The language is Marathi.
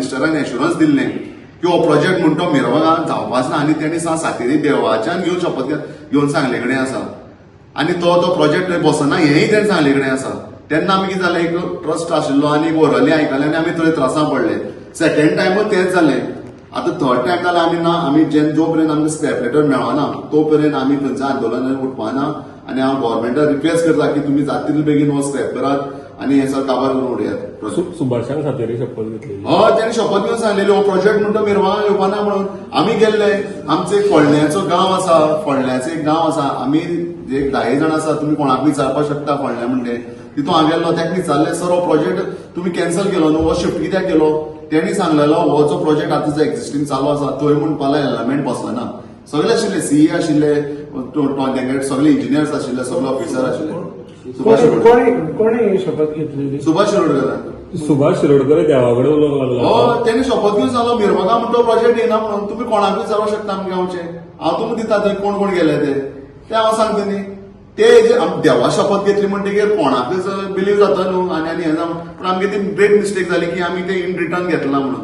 मिनिस्टरान एश्युरन्स दिल्लें की हो प्रोजेक्ट म्हणतो मिरवगांत जावपाच ना आनी तेणी सातेरी देवाच्यान घेवन शपथ घेवन सांगले कडेन आसा आनी तो प्रोजेक्ट थंय बसना हेंय तेणें सांगले कडेन आसा तेन्ना आमी कितें जालें एक ट्रस्ट आशिल्लो आनी एक ओरली आयकलें आनी आमी थंय त्रासां पडले सेकंड टायमूच तेंच जालें आतां थर्ड टायम जाल्यार आमी ना आमी जो पर्यंत आमकां स्क्रॅप लेटर मेळना तो पर्यंत आमी थंयच्या आंदोलनान उठपाना आनी हांव गव्हर्मेंटाक रिक्वेस्ट करता की तुमी जाता तितले बेगीन हो स्क्रॅप करात आनी हे सगळं काबार करून उडयात सुभाषान सातेरी शपथ घेतली हय तेणी शपथ घेवन सांगलेली हो प्रोजेक्ट म्हणतो मिरवांगा येवपाना म्हणून आमी गेल्ले आमचो एक फोंडल्याचो गांव आसा फोंडल्याचो एक गांव आसा आमी जे 10 जाण आसा तुमी कोणाक विचारपाक शकता फोंडल्या म्हणजे तितून हांव गेल्लो ताका विचारले सर हो प्रोजेक्ट तुमी कॅन्सल केलो न्हू हो शिफ्ट कित्याक केलो तेणी सांगलेलो हो जो प्रोजेक्ट आतां जो एक्झिस्टिंग चालू आसा थंय म्हणपाला एलिमेंट बसना सगळे आशिल्ले सीई आशिल्ले सगळे इंजिनियर्स आशिल्ले सगळे ऑफिसर आशिल्ले कोणी शपथ घेतलेली सुभाष शिरोडकर सुभाष शिरोडकर देवाकडे उलोवंक लागला हो तेणी शपथ घेवन सांगलो मिरवगा म्हणतो प्रोजेक्ट येना म्हणून तुमी कोणाक विचारूंक शकता आमगे गांवचे हांव तुमकां दिता थंय कोण गेले ते हांव सांगता न्ही ते देवा शपथ घेतली म्हणटकीर कोणाकच बिलीव जाता न्हू आनी हें जावन पूण आमगे ती ग्रेट मिस्टेक जाली की आमी ते इन रिटर्न घेतला म्हणून